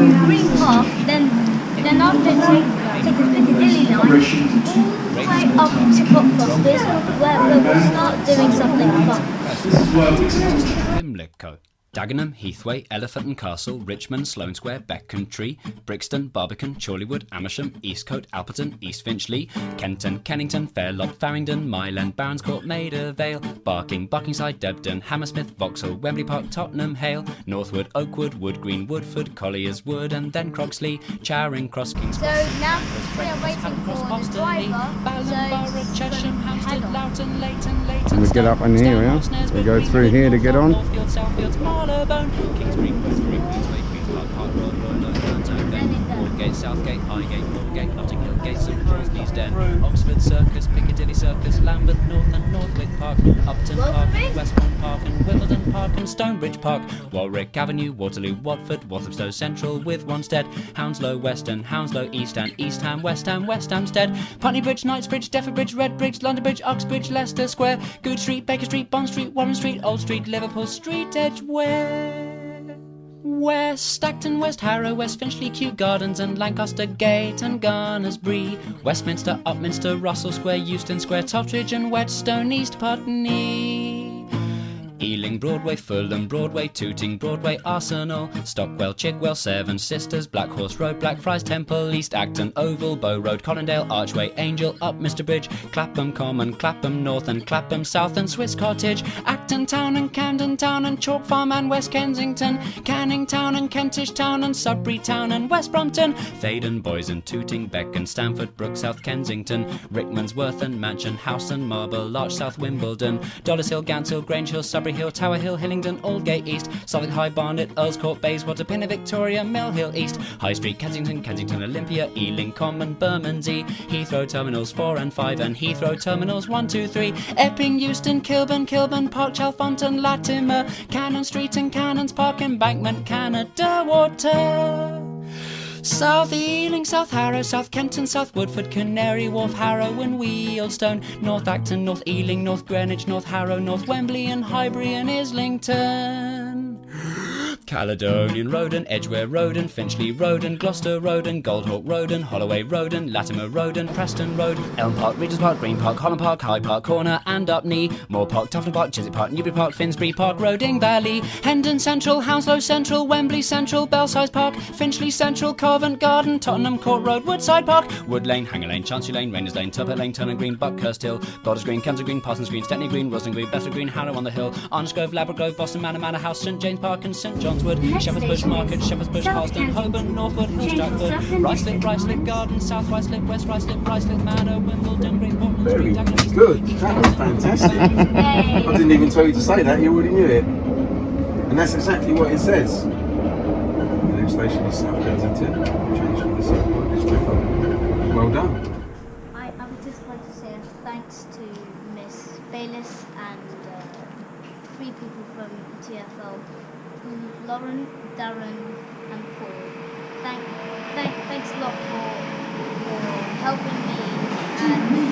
Green Park, then after take the Piccadilly Line all the way up to Cockfosters, where we'll start doing something fun. Pimlico, Dagenham, Heathway, Elephant and Castle, Richmond, Sloane Square, Beckcountry, Brixton, Barbican, Chorleywood, Amersham, Eastcote, Alperton, East Finchley, Kenton, Kennington, Fairlop, Farringdon, Mile End, Barons Court, Maida Vale, Barking, Barkingside, Debden, Hammersmith, Vauxhall, Wembley Park, Tottenham, Hale, Northwood, Oakwood, Wood Green, Woodford, Colliers Wood, and then Croxley, Charing Cross, Kings So now we are waiting for the driver. Ballinborough, Chesham, Hampstead, Loughton, Leighton, We get up in here, yeah? We go through here to get on. Southfields, Marylebone, Kingsbury, Queensbury, Queensway, Queens Park, Park Road, Royal Aldgate, Southgate, Highgate, Moorgate, Notting Hill Gate, St Paul's, Neasden, Oxford Circus, Piccadilly Circus, Lambeth North and Northwick Park, Upton Park, Westbourne Park and Wimbledon Park and Stonebridge Park, Warwick Avenue, Waterloo, Watford, Walthamstow Central with Wanstead, Hounslow Western, Hounslow East and East Ham, West Hampstead, Putney Bridge, Knightsbridge, Deptford Bridge, Redbridge, London Bridge, Uxbridge, Leicester Square, Good Street, Baker Street, Bond Street, Warren Street, Old Street, Liverpool Street, Edgware. West Acton, West Harrow, West Finchley, Kew Gardens and Lancaster Gate and Garnersbury, Westminster, Upminster, Russell Square, Euston Square, Totteridge and Whetstone, East Putney, Ealing, Broadway, Fulham, Broadway, Tooting, Broadway, Arsenal, Stockwell, Chigwell, Seven Sisters, Black Horse Road, Blackfriars Temple, East Acton, Oval, Bow Road, Colindale, Archway, Angel, Upminster Bridge, Clapham Common, Clapham North and Clapham South and Swiss Cottage, Acton Town and Camden Town and Chalk Farm and West Kensington, Canning Town and Kentish Town and Sudbury Town and West Brompton, Thaden, Boysen, Tooting, Beck and Stamford Brook, South Kensington, Rickmansworth and Mansion House and Marble Arch, South Wimbledon, Dollars Hill, Gants Hill, Grange Hill, Sudbury Hill, Tower Hill, Hillingdon, Aldgate East, Southwark High, Barnet, Earls Court, Bayswater, Pinner, Victoria, Mill Hill East, High Street, Kensington, Olympia, Ealing Common, Bermondsey, Heathrow Terminals 4 and 5 and Heathrow Terminals 1, 2, 3, Epping, Euston, Kilburn, Park, Chalfonton, Latimer, Cannon Street and Cannons Park, Embankment, Canada Water, South Ealing, South Harrow, South Kenton, South Woodford, Canary Wharf, Harrow and Wealdstone, North Acton, North Ealing, North Greenwich, North Harrow, North Wembley and Highbury and Islington, Caledonian Road and Edgware Road and Finchley Road and Gloucester Road and Goldhawk Road and Holloway Road and Latimer Road and Preston Road, Elm Park, Regent's Park, Green Park, Holland Park, High Park Corner and Upney, Moor Park, Tufton Park, Chiswick Park, Newbury Park, Finsbury Park, Roding Valley, Hendon Central, Hounslow Central, Wembley Central, Belsize Park, Finchley Central, Covent Garden, Tottenham Court Road, Woodside Park, Wood Lane, Hanger Lane, Chancery Lane, Rainers Lane, Turbot Lane, Turner Green, Buckhurst Hill, Goddard Green, Kensal Green, Parsons Green, Stepney Green, Roslyn Green, Bedford Green, Harrow on the Hill, Arnos Grove, Labrador Grove, Boston Manor, Manor House, St James Park and St John's Wood, Shepherd's Bush Market, Shepherd's Bush, Halston, Holborn, Northwood, Hill, Stratford, Ruislip Garden, South Ruislip, West Ruislip Manor, Wimbledon, Great Portland, Very Street, good. That was fantastic. I didn't even tell you to say that, you already knew it. And that's exactly what it says. The next station is South Kensington. Change from the Southwood District. Well done. I would just like to say thanks to Miss Bayliss and 3 people from TFL, Lauren, Darren and Paul. Thanks a lot for helping me and